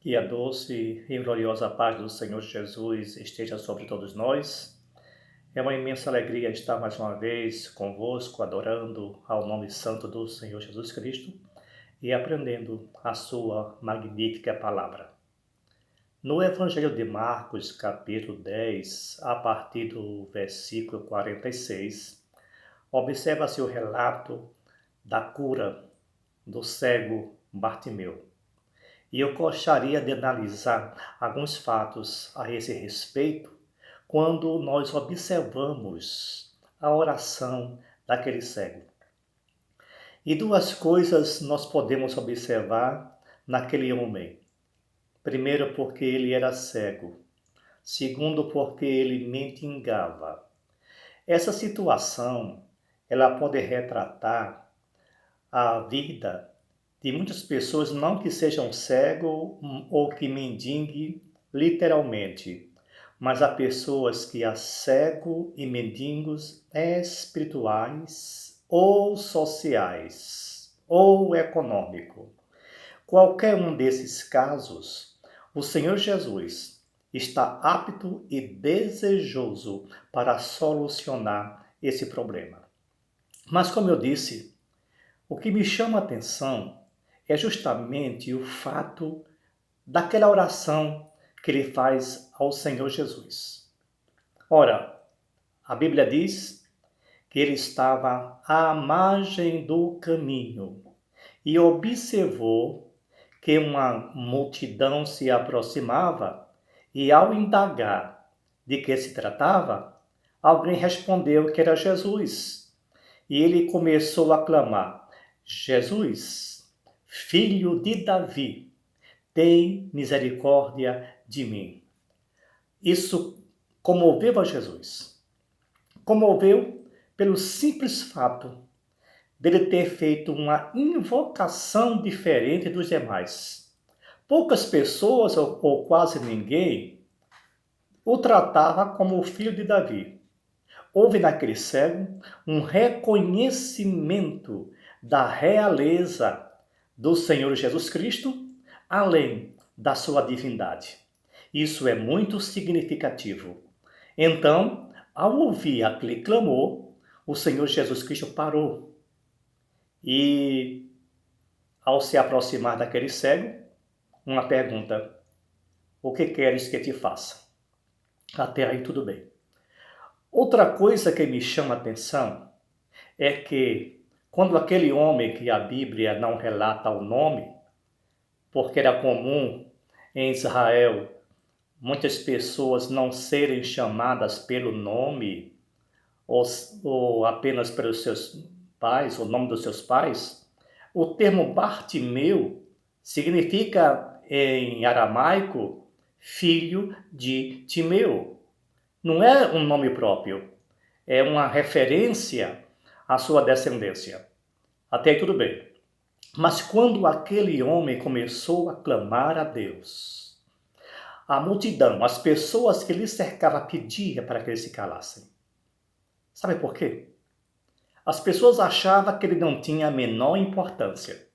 Que a doce e gloriosa paz do Senhor Jesus esteja sobre todos nós. É uma imensa alegria estar mais uma vez convosco, adorando ao nome santo do Senhor Jesus Cristo e aprendendo a sua magnífica palavra. No Evangelho de Marcos, capítulo 10, a partir do versículo 46, observa-se o relato da cura do cego Bartimeu. E eu gostaria de analisar alguns fatos a esse respeito quando nós observamos a oração daquele cego. E duas coisas nós podemos observar naquele homem. Primeiro, porque ele era cego. Segundo, porque ele mendigava. Essa situação, ela pode retratar a vida de muitas pessoas, não que sejam cegos ou que mendiguem literalmente, mas há pessoas que há cegos e mendigos espirituais ou sociais ou econômico. Qualquer um desses casos, o Senhor Jesus está apto e desejoso para solucionar esse problema. Mas como eu disse, o que me chama a atenção é justamente o fato daquela oração que ele faz ao Senhor Jesus. Ora, a Bíblia diz que ele estava à margem do caminho e observou que uma multidão se aproximava e, ao indagar de que se tratava, alguém respondeu que era Jesus. E ele começou a clamar: Jesus, filho de Davi, tem misericórdia de mim. Isso comoveu a Jesus. Comoveu pelo simples fato dele ter feito uma invocação diferente dos demais. Poucas pessoas, ou quase ninguém, o tratava como o filho de Davi. Houve naquele cego um reconhecimento da realeza do Senhor Jesus Cristo, além da sua divindade. Isso é muito significativo. Então, ao ouvir aquele clamor, o Senhor Jesus Cristo parou e, ao se aproximar daquele cego, uma pergunta: o que queres que te faça? Até aí tudo bem. Outra coisa que me chama a atenção é que quando aquele homem, que a Bíblia não relata o nome, porque era comum em Israel muitas pessoas não serem chamadas pelo nome ou apenas pelos seus pais, o nome dos seus pais, o termo Bartimeu significa em aramaico filho de Timeu. Não é um nome próprio, é uma referência à sua descendência. Até aí tudo bem. Mas quando aquele homem começou a clamar a Deus, a multidão, as pessoas que lhe cercavam, pediam para que ele se calassem. Sabe por quê? As pessoas achavam que ele não tinha a menor importância.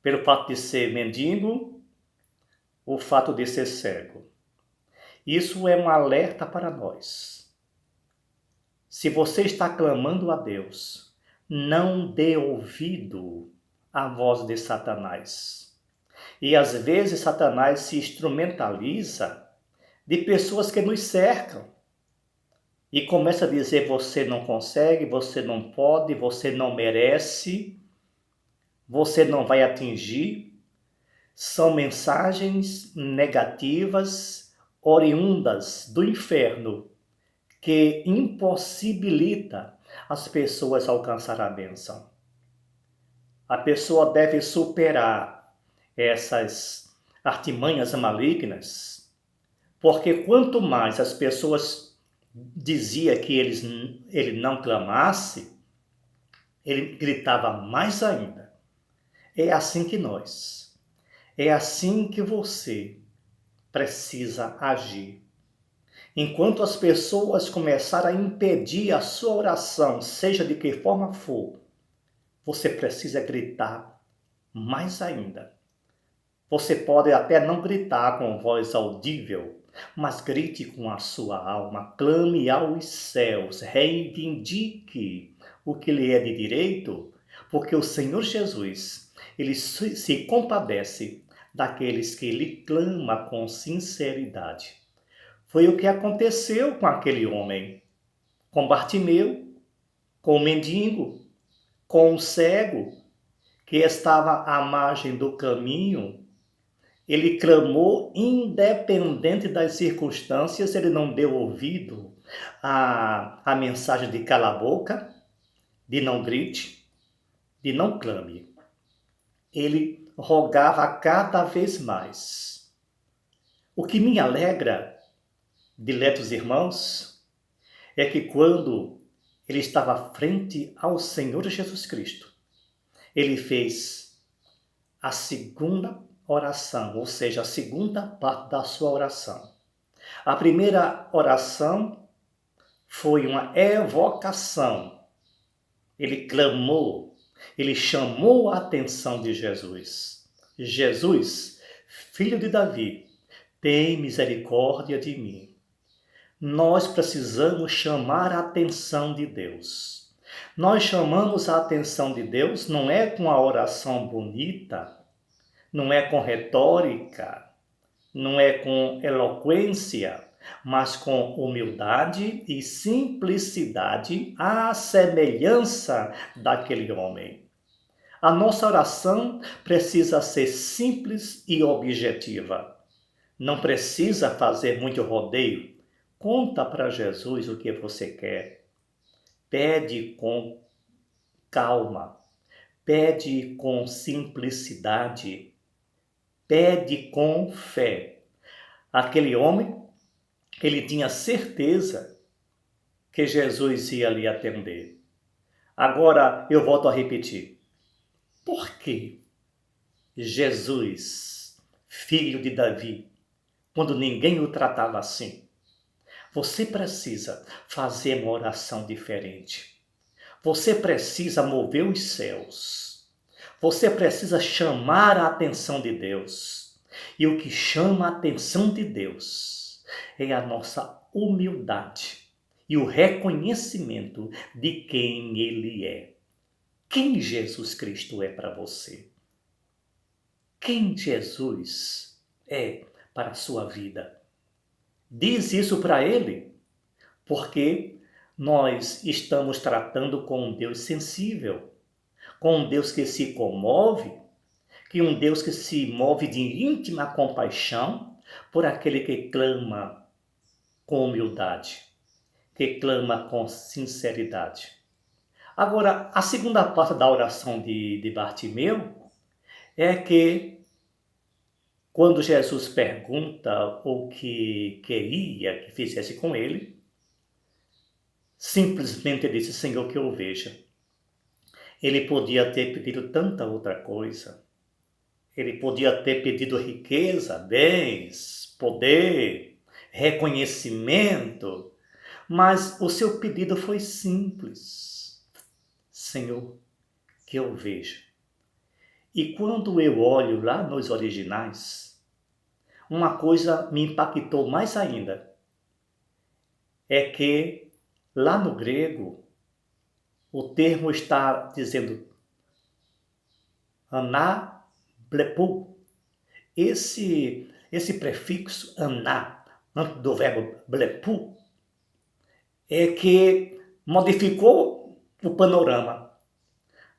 Pelo fato de ser mendigo, o fato de ser cego. Isso é um alerta para nós. Se você está clamando a Deus, não dê ouvido à voz de Satanás. E às vezes Satanás se instrumentaliza de pessoas que nos cercam e começa a dizer: você não consegue, você não pode, você não merece, você não vai atingir. São mensagens negativas oriundas do inferno que impossibilita as pessoas alcançar a bênção. A pessoa deve superar essas artimanhas malignas, porque quanto mais as pessoas diziam que ele não clamasse, ele gritava mais ainda. É assim que nós, é assim que você precisa agir. Enquanto as pessoas começarem a impedir a sua oração, seja de que forma for, você precisa gritar mais ainda. Você pode até não gritar com voz audível, mas grite com a sua alma, clame aos céus, reivindique o que lhe é de direito, porque o Senhor Jesus, ele se compadece daqueles que lhe clamam com sinceridade. Foi o que aconteceu com aquele homem, com Bartimeu, com o mendigo, com o cego, que estava à margem do caminho. Ele clamou independente das circunstâncias, ele não deu ouvido à mensagem de cala a boca, de não grite, de não clame. Ele rogava cada vez mais. O que me alegra, diletos irmãos, é que quando ele estava frente ao Senhor Jesus Cristo, ele fez a segunda oração, ou seja, a segunda parte da sua oração. A primeira oração foi uma evocação. Ele clamou, ele chamou a atenção de Jesus. Jesus, filho de Davi, tem misericórdia de mim. Nós precisamos chamar a atenção de Deus. Nós chamamos a atenção de Deus não é com a oração bonita, não é com retórica, não é com eloquência, mas com humildade e simplicidade, à semelhança daquele homem. A nossa oração precisa ser simples e objetiva. Não precisa fazer muito rodeio. Conta para Jesus o que você quer. Pede com calma. Pede com simplicidade. Pede com fé. Aquele homem, ele tinha certeza que Jesus ia lhe atender. Agora eu volto a repetir. Por que Jesus, filho de Davi, quando ninguém o tratava assim? Você precisa fazer uma oração diferente. Você precisa mover os céus. Você precisa chamar a atenção de Deus. E o que chama a atenção de Deus é a nossa humildade e o reconhecimento de quem Ele é. Quem Jesus Cristo é para você? Quem Jesus é para a sua vida? Diz isso para Ele, porque nós estamos tratando com um Deus sensível, com um Deus que se comove, que um Deus que se move de íntima compaixão por aquele que clama com humildade, que clama com sinceridade. Agora, a segunda parte da oração de Bartimeu é que quando Jesus pergunta o que queria que fizesse com ele, simplesmente ele disse: Senhor, que eu veja. Ele podia ter pedido tanta outra coisa. Ele podia ter pedido riqueza, bens, poder, reconhecimento, mas o seu pedido foi simples. Senhor, que eu veja. E quando eu olho lá nos originais, uma coisa me impactou mais ainda. É que lá no grego, o termo está dizendo anablepu. Esse prefixo aná, antes do verbo blepu, é que modificou o panorama.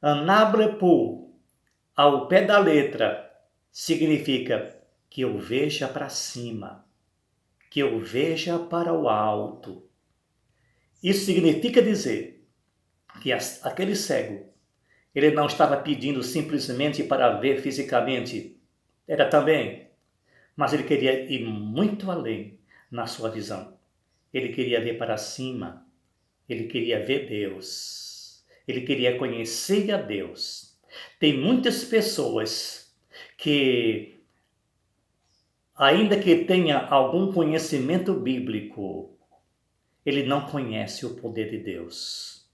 Anablepu, ao pé da letra, significa que eu veja para cima, que eu veja para o alto. Isso significa dizer que aquele cego, ele não estava pedindo simplesmente para ver fisicamente, era também, mas ele queria ir muito além na sua visão. Ele queria ver para cima, ele queria ver Deus, ele queria conhecer a Deus. Tem muitas pessoas que, ainda que tenha algum conhecimento bíblico, ele não conhece o poder de Deus.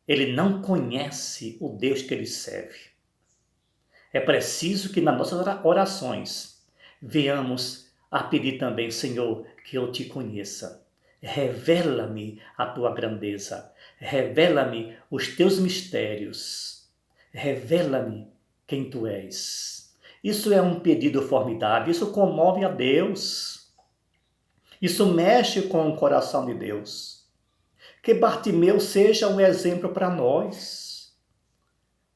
Ele não conhece o Deus que ele serve. É preciso que nas nossas orações venhamos a pedir também, Senhor, que eu te conheça. Revela-me a tua grandeza. Revela-me os teus mistérios. Revela-me quem tu és. Isso é um pedido formidável. Isso comove a Deus. Isso mexe com o coração de Deus. Que Bartimeu seja um exemplo para nós.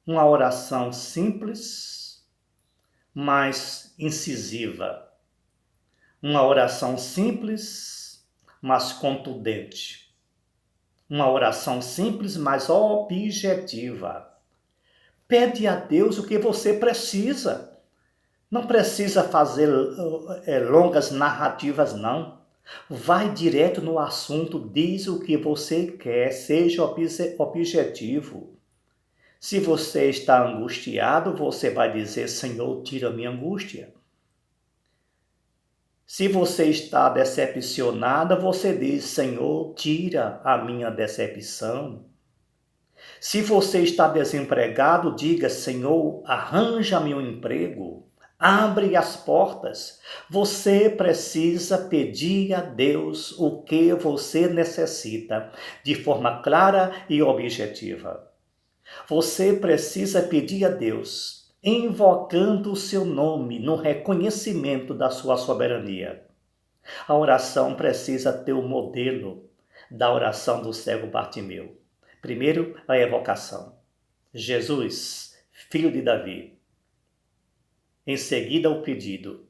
Uma oração simples, mas incisiva. Uma oração simples, mas contundente. Uma oração simples, mas objetiva. Pede a Deus o que você precisa. Não precisa fazer longas narrativas, não. Vai direto no assunto, diz o que você quer, seja objetivo. Se você está angustiado, você vai dizer, Senhor, tira a minha angústia. Se você está decepcionada, você diz, Senhor, tira a minha decepção. Se você está desempregado, diga, Senhor, arranja-me um emprego. Abre as portas. Você precisa pedir a Deus o que você necessita, de forma clara e objetiva. Você precisa pedir a Deus, invocando o seu nome no reconhecimento da sua soberania. A oração precisa ter o modelo da oração do cego Bartimeu. Primeiro, a evocação. Jesus, filho de Davi. Em seguida, o pedido.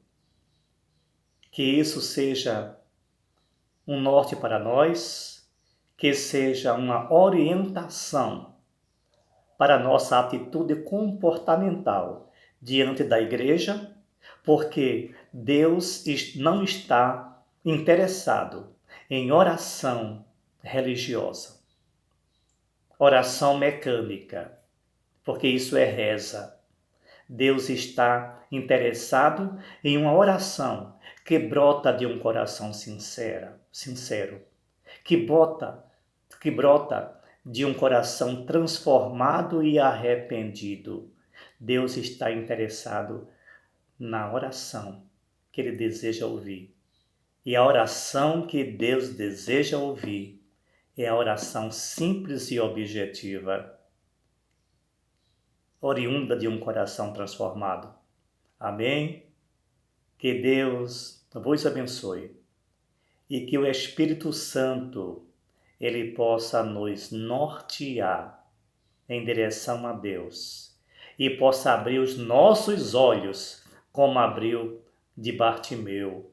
Que isso seja um norte para nós, que seja uma orientação para nossa atitude comportamental diante da igreja, porque Deus não está interessado em oração religiosa, oração mecânica, porque isso é reza. Deus está interessado em uma oração que brota de um coração sincero, que brota de um coração transformado e arrependido. Deus está interessado na oração que Ele deseja ouvir. E a oração que Deus deseja ouvir é a oração simples e objetiva, oriunda de um coração transformado. Amém? Que Deus vos abençoe e que o Espírito Santo Ele possa nos nortear em direção a Deus e possa abrir os nossos olhos como abriu de Bartimeu.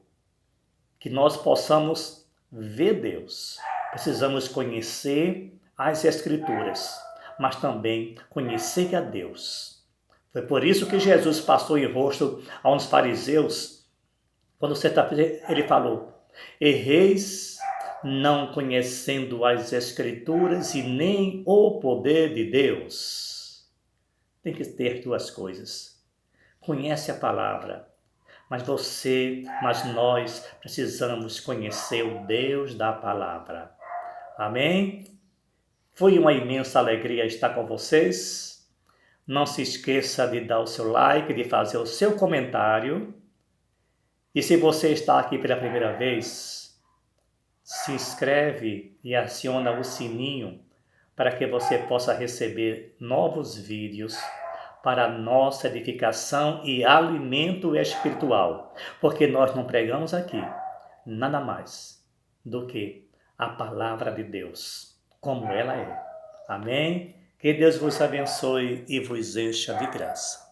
Que nós possamos ver Deus. Precisamos conhecer as Escrituras, mas também conhecer a Deus. Foi por isso que Jesus passou em rosto a uns fariseus, quando ele falou, erreis não conhecendo as Escrituras e nem o poder de Deus. Tem que ter duas coisas. Conhece a palavra, mas nós precisamos conhecer o Deus da palavra. Amém? Foi uma imensa alegria estar com vocês. Não se esqueça de dar o seu like, de fazer o seu comentário. E se você está aqui pela primeira vez, se inscreve e aciona o sininho para que você possa receber novos vídeos para nossa edificação e alimento espiritual. Porque nós não pregamos aqui nada mais do que a palavra de Deus, como ela é. Amém? Que Deus vos abençoe e vos encha de graça.